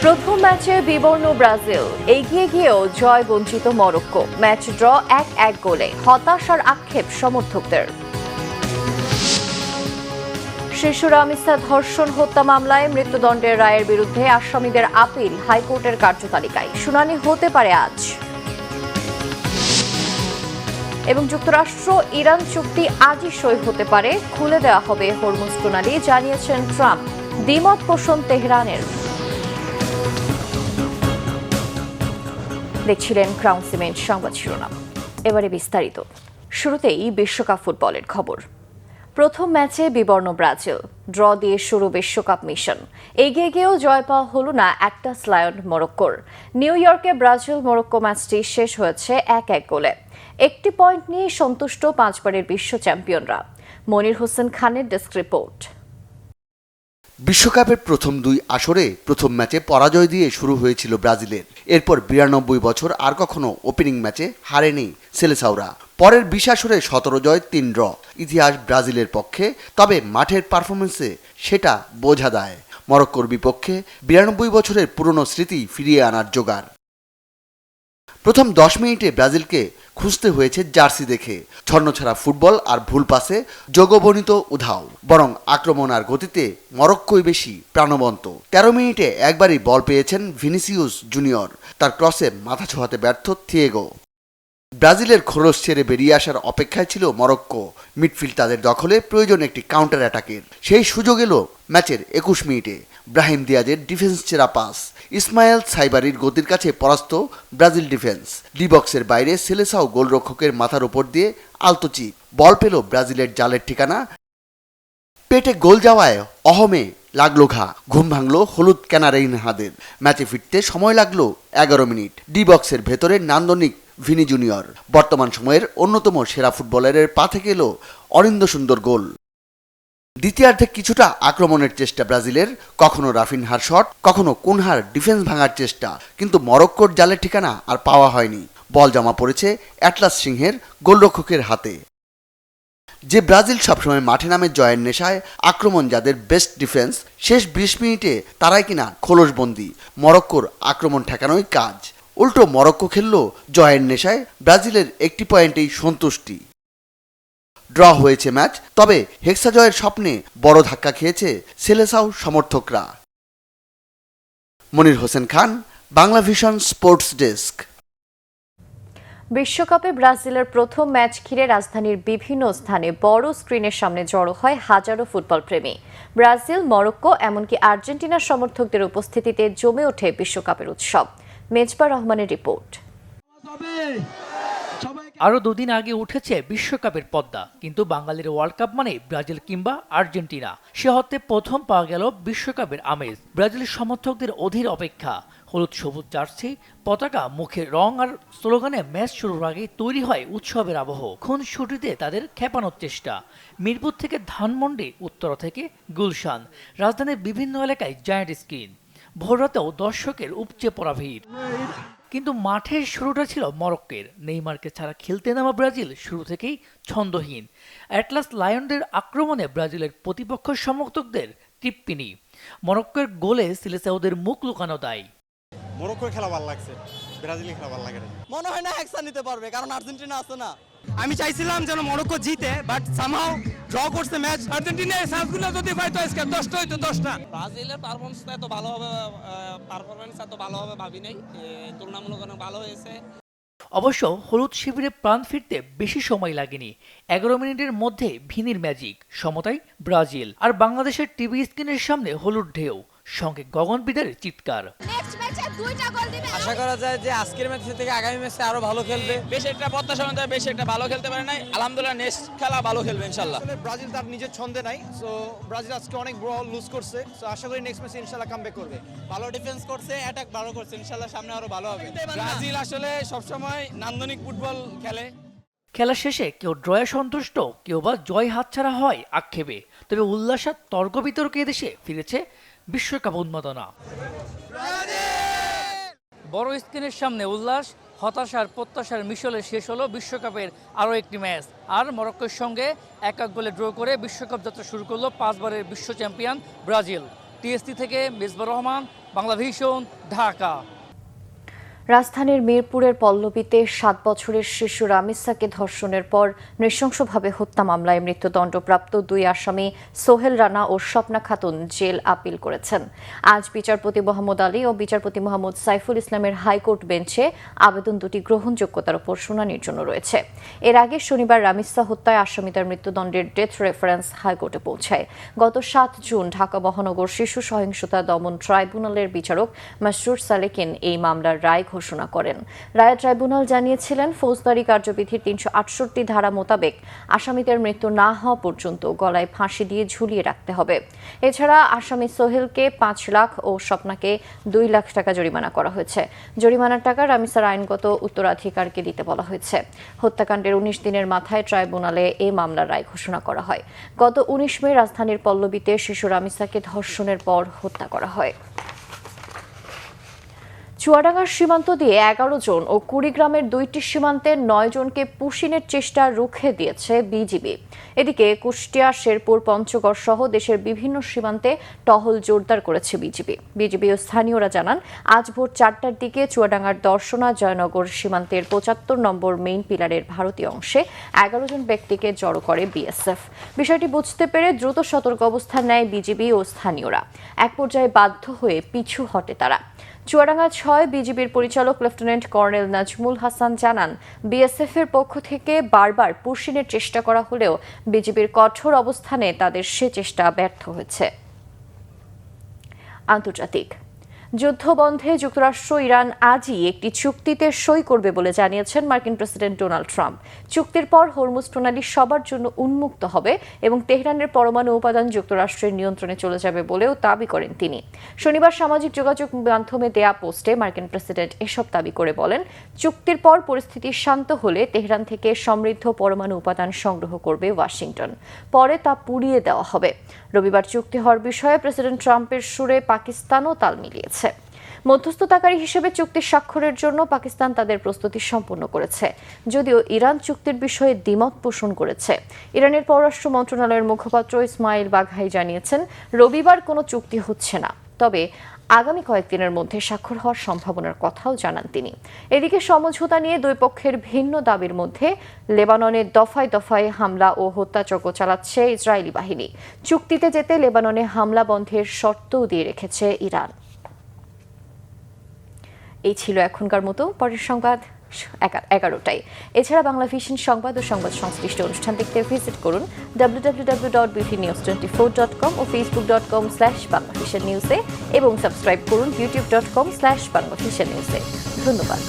প্রথম ম্যাচে বিবর্ণ ব্রাজিল, এগিয়ে গিয়েও জয় বঞ্চিত মরক্কো। ম্যাচ ড্র 1-1 গোলে, হতাশার আক্ষেপ সমর্থকদের। শিশু রামিসা ধর্ষণ হত্যা মামলায় মৃত্যুদণ্ডের রায়ের বিরুদ্ধে আসামিদের আপিল হাইকোর্টের কার্যতালিকায়, শুনানি হতে পারে আজ। এবং যুক্তরাষ্ট্র ইরান চুক্তি আজই সই হতে পারে, খুলে দেওয়া হবে হরমুজ প্রণালী, জানিয়েছেন ট্রাম্প। দ্বিমত পোষণ তেহরানের। দেখছিলেন ক্রাউন সিমেন্ট সংবাদ শিরোনাম, এবারে বিস্তারিত। শুরুতেই বিশ্বকাপ ফুটবলের খবর। প্রথম ম্যাচে বিবর্ণ ব্রাজিল, ড্র দিয়ে শুরু বিশ্বকাপ মিশন। এগিয়ে গিয়েও জয় পাওয়া হলো না অ্যাক্টাস লায়ন মরক্কোর। নিউ ইয়র্কে ব্রাজিল মরক্কো ম্যাচটি শেষ হয়েছে 1-1 গোলে। একটি পয়েন্ট নিয়ে সন্তুষ্ট পাঁচবারের বিশ্ব চ্যাম্পিয়নরা। মনির হোসেন খানের ডেস্ক রিপোর্ট। বিশ্বকাপের প্রথম দুই আসরে প্রথম ম্যাচে পরাজয় দিয়ে শুরু হয়েছিল ব্রাজিলের। এরপর 92 বছর আর কখনো ওপেনিং ম্যাচে হারেনি সেলেসাওরা। পরের 20 আসরে 17 জয় 3 ড্র, ইতিহাস ব্রাজিলের পক্ষে। তবে মাঠের পারফরমেন্সে সেটা বোঝা দেয় মরক্কোর বিপক্ষে 92 বছরের পুরনো স্মৃতি ফিরিয়ে আনার জোগাড়। প্রথম 10 মিনিটে ব্রাজিলকে খুঁজতে হয়েছে জার্সি দেখে, ছন্নছাড়া ফুটবল আর ভুল পাসে যোগবর্ণিত উধাও। বরং আক্রমণ আর গতিতে মরক্কোই বেশি প্রাণবন্ত। 13 মিনিটে একবারই বল পেয়েছেন ভিনিসিউস জুনিয়র, তার ক্রসে মাথা ছোঁয়াতে ব্যর্থ থিয়েগো। ব্রাজিলের খোলস ছেড়ে বেরিয়ে আসার অপেক্ষায় ছিল মরক্কো। মিডফিল্ড তাদের দখলে, প্রয়োজন একটি কাউন্টার অ্যাটাকের। সেই সুযোগ এলো ম্যাচের 21 মিনিটে। ব্রাহিম দিয়াজের ডিফেন্স চেরা পাস, ইসমাইল সাইবারির গতির কাছে পরাস্ত ব্রাজিল ডিফেন্স। ডি বক্সের বাইরে সেলেসাও গোলরক্ষকের মাথার উপর দিয়ে আলতোচি বল পেল ব্রাজিলের জালের ঠিকানা। পেটে গোল যাওয়ায় অহমে লাগলো ঘা, ঘুম ভাঙলো হলুদ ক্যানারেইনহাদের। ম্যাচে ফিরতে সময় লাগলো 11 মিনিট। ডি বক্সের ভেতরে নান্দনিক ভিনি জুনিয়র, বর্তমান সময়ের অন্যতম সেরা ফুটবলারের পা থেকে এলো অরিন্দ সুন্দর গোল। দ্বিতীয়ার্ধে কিছুটা আক্রমণের চেষ্টা ব্রাজিলের, কখনো রাফিনহার শট, কখনো কুনহার ডিফেন্স ভাঙার চেষ্টা, কিন্তু মরক্কোর জালের ঠিকানা আর পাওয়া হয়নি। বল জমা পড়েছে অ্যাটলাস সিংহের গোলরক্ষকের হাতে। যে ব্রাজিল সবসময় মাঠে নামে জয়ের নেশায়, আক্রমণ যাদের বেস্ট ডিফেন্স, শেষ 20 মিনিটে তারাই কিনা খোলসবন্দি। মরক্কোর আক্রমণ ঠেকানোই কাজ। উল্টো মরক্কো খেলল জয়ের নেশায়, ব্রাজিলের একটি পয়েন্টেই সন্তুষ্টি। ড্র হয়েছে ম্যাচ, তবে হেক্সা জয়ের স্বপ্নে বড় ধাক্কা খেয়েছে সেলেসাও সমর্থকরা। Monir Hossain Khan, Bangla vision sports desk. বিশ্বকাপে ব্রাজিলের প্রথম ম্যাচ ঘিরে রাজধানীর বিভিন্ন স্থানে বড় স্ক্রিনের সামনে জড়ো হয় হাজারো ফুটবল প্রেমী। ব্রাজিল, মরক্কো, এমনকি আর্জেন্টিনার সমর্থকদের উপস্থিতিতে জমে ওঠে বিশ্বকাপের উৎসব। মেজবা রহমানের রিপোর্ট। আরও দুদিন আগে উঠেছে বিশ্বকাপের পদ্মা, কিন্তু বাঙালির ওয়ার্ল্ড কাপ মানে ব্রাজিল কিংবা আর্জেন্টিনা। সে হতে প্রথম পাওয়া গেল বিশ্বকাপের আমেজ। ব্রাজিলের সমর্থকদের অধীর অপেক্ষা। হলুদ সবুজ জার্সি, পতাকা, মুখের রং আর স্লোগানে ম্যাচ শুরুর আগেই তৈরি হয় উৎসবের আবহ। খুনসুটিতে তাদের খেপানোর চেষ্টা। মিরপুর থেকে ধানমন্ডি, উত্তরা থেকে গুলশান, রাজধানীর বিভিন্ন এলাকায় জায়ান্ট স্ক্রিন। ভোররাতেও দর্শকের উপচে পড়া ভিড়। কিন্তু মাঠের শুরুটা ছিল মরক্কোর। নেইমারকে ছাড়া খেলতে নামা ব্রাজিল শুরু থেকেই ছন্দহীন। অ্যাটলাস লায়নদের আক্রমণে ব্রাজিলের প্রতিপক্ষ সমর্থকদের তৃপ্তিনি। মরক্কোর গোলে সিলেসাওদের মুখ লুকানো দায়। মরক্কোর খেলা ভালো লাগছে, ব্রাজিলের খেলা ভালো লাগে না। মনে হয় না হেক্সা নিতে পারবে, কারণ আর্জেন্টিনা আছে না। আমি চাইছিলাম যেন মরক্কো জিতে, বাট সামহাও ড্র করছে ম্যাচ। আর্জেন্টিনার চান্সগুলো যদি পাইতো আজকে 10টা হইতো 10টা। ব্রাজিলের পারফরম্যান্স এত ভালো হবে ভাবি নাই, তুলনামূলক অনেক ভালো হয়েছে। অবশ্য হলুদ শিবিরে প্রাণ ফিরতে বেশি সময় লাগেনি। 11 মিনিটের মধ্যে ভিনির ম্যাজিক, সমতায় ব্রাজিল। আর বাংলাদেশের টিভি স্ক্রিনের সামনে হলুদ ঢেউ, সঙ্গে গগনবিদের চিৎকার। আশা করা যায় যে আজকের ম্যাচ থেকে আগামী ম্যাচে আরো ভালো খেলবে। বেশ একটা প্রত্যাশা মতো বেশ একটা ভালো খেলতে পারে নাই, আলহামদুলিল্লাহ নেক্সট খেলা ভালো খেলবে ইনশাআল্লাহ। ব্রাজিল তার নিজের ছন্দে নাই, সো ব্রাজিল আজকে অনেক বল লুজ করছে, সো আশা করি নেক্সট ম্যাচে ইনশাআল্লাহ কামব্যাক করবে। ভালো ডিফেন্স করছে, অ্যাটাক ভালো করছে, ইনশাআল্লাহ সামনে আরো ভালো হবে। ব্রাজিল আসলে সবসময় নান্দনিক ফুটবল খেলে। খেলা শেষে কেউ ড্রয়ে সন্তুষ্ট, কেউ বা জয় হাতছাড়া হয় আক্ষেপে। তবে উল্লাসের তর্ক বিতর্কে দেশে ফিরেছে বিশ্বকাপ উন্মাদনা। বড় স্ক্রিনের সামনে উল্লাস, হতাশার প্রত্যাশার মিশলে শেষ হলো বিশ্বকাপের আরও একটি ম্যাচ। আর মরক্কোর সঙ্গে 1-1 গোলে ড্র করে বিশ্বকাপ যাত্রা শুরু করলো 5 বারের বিশ্ব চ্যাম্পিয়ন ব্রাজিল। টিএসসি থেকে মেজবার রহমান, বাংলা ভিশন, ঢাকা। রাজধানীর মিরপুরের পল্লবীতে 7 বছরের শিশু রামিসাকে ধর্ষণের পর নৃশংসভাবে হত্যা মামলায় মৃত্যুদণ্ডপ্রাপ্ত 2 আসামি সোহেল রানা ও স্বপ্না খাতুন জেল আপিল করেছেন। আজ বিচারপতি মোহাম্মদ আলী ও বিচারপতি মোহাম্মদ সাইফুল ইসলামের হাইকোর্ট বেঞ্চে আবেদন দুটি গ্রহণযোগ্যতার উপর শুনানির জন্য রয়েছে। এর আগে শনিবার রামিসা হত্যায় আসামিদের মৃত্যুদণ্ডের ডেথ রেফারেন্স হাইকোর্টে পৌঁছায়। গত 7 জুন ঢাকা মহানগর শিশু সহিংসতা দমন ট্রাইব্যুনালের বিচারক মাসরুর সালেকিন এই মামলার রায় ঘোষণা করেন। রায় ট্রাইব্যুনাল জানিয়েছিলেন, ফৌজদারি কার্যবিধির 368 ধারা মোতাবেক আসামিদের মৃত্যু না হওয়া পর্যন্ত গলায় ফাঁসি দিয়ে ঝুলিয়ে রাখতে হবে। এছাড়া আসামি সোহেলকে 5 লাখ ও স্বপ্নাকে 2 লাখ টাকা জরিমানা করা হয়েছে। জরিমানার টাকা রামিসার আইনগত উত্তরাধিকারকে দিতে বলা হয়েছে। হত্যাকাণ্ডের 19 দিনের মাথায় ট্রাইব্যুনালে এই মামলার রায় ঘোষণা করা হয়। গত 19 মে রাজধানীর পল্লবীতে শিশু রামিসাকে ধর্ষণের পর হত্যা করা হয়। চুয়াডাঙ্গার সীমান্ত দিয়ে 11 জন ও কুড়িগ্রামের 2টি সীমান্তের 9 জনকে পুশিনের চেষ্টা রুখে দিয়েছে বিজিবি। এদিকে কুষ্টিয়া, শেরপুর, পঞ্চগড় সহ দেশের বিভিন্ন সীমান্তে টহল জোরদার করেছে বিজিবি ও স্থানীয়রা জানান, আজ ভোর 4টার দিকে চুয়াডাঙ্গার দর্শনা জয়নগর সীমান্তের 75 নম্বর মেইন পিলারের ভারতীয় অংশে 11 জন ব্যক্তিকে জড়ো করে বিএসএফ। বিষয়টি বুঝতে পেরে দ্রুত সতর্ক অবস্থান নেয় বিজিবি ও স্থানীয়রা। এক পর্যায়ে বাধ্য হয়ে পিছু হটে তারা। চুয়াডাঙ্গা 6 বিজিবির পরিচালক লেফটেন্যান্ট কর্নেল নাজমুল হাসান জানান, বিএসএফ এর পক্ষ থেকে বারবার পুশিনের চেষ্টা করা হলেও বিজিবির কঠোর অবস্থানে তাদের সে চেষ্টা ব্যর্থ হয়েছে। আন্তর্জাতিক যুদ্ধবন্ধে যুক্তরাষ্ট্র ইরান আজই একটি চুক্তিতে সই করবে বলে জানিয়েছেন মার্কিন প্রেসিডেন্ট ডোনাল্ড ট্রাম্প। চুক্তির পর হরমুজ প্রণালী সবার জন্য উন্মুক্ত হবে এবং তেহরানের পরমাণু উপাদান যুক্তরাষ্ট্রের নিয়ন্ত্রণে চলে যাবে বলেও দাবি করেন তিনি। শনিবার সামাজিক যোগাযোগ মাধ্যমে দেয়া পোস্টে মার্কিন প্রেসিডেন্ট এসব দাবি করে বলেন, চুক্তির পর পরিস্থিতি শান্ত হলে তেহরান থেকে সমৃদ্ধ পরমাণু উপাদান সংগ্রহ করবে ওয়াশিংটন। পরে তা পুড়িয়ে দেওয়া হবে। রবিবার চুক্তি হওয়ার বিষয়ে প্রেসিডেন্ট ট্রাম্পের সুরে পাকিস্তানও তাল মিলিয়েছে। মধ্যস্থতাকারী হিসেবে চুক্তি স্বাক্ষরের জন্য পাকিস্তান তাদের প্রস্তুতি সম্পন্ন করেছে, যদিও ইরান চুক্তির বিষয়ে দ্বিমত পোষণ করেছে। ইরানের পররাষ্ট্র মন্ত্রণালয়ের মুখপাত্র ইসমাইল বাঘাই জানিয়েছেন, রবিবার কোনো চুক্তি হচ্ছে না, তবে আগামী কয়েকদিনের মধ্যে স্বাক্ষর হওয়ার সম্ভাবনার কথাও জানান তিনি। এদিকে সমঝোতা নিয়ে দুই পক্ষের ভিন্ন দাবির মধ্যে লেবাননে দফায় দফায় হামলা ও হত্যাযজ্ঞ চালাচ্ছে ইসরায়েলি বাহিনী। চুক্তিতে যেতে লেবাননে হামলা বন্ধের শর্তও দিয়ে রেখেছে ইরান। এই ছিল এখনকার মতো, পরের সংবাদ 11টায়। এছাড়া বাংলা ভিশন সংবাদ ও সংবাদ সংশ্লিষ্ট অনুষ্ঠান দেখতে ভিজিট করুন www.bvnews24.com ও facebook.com/banglavishnewse এবং সাবস্ক্রাইব করুন youtube.com/banglavishnewse। ধন্যবাদ।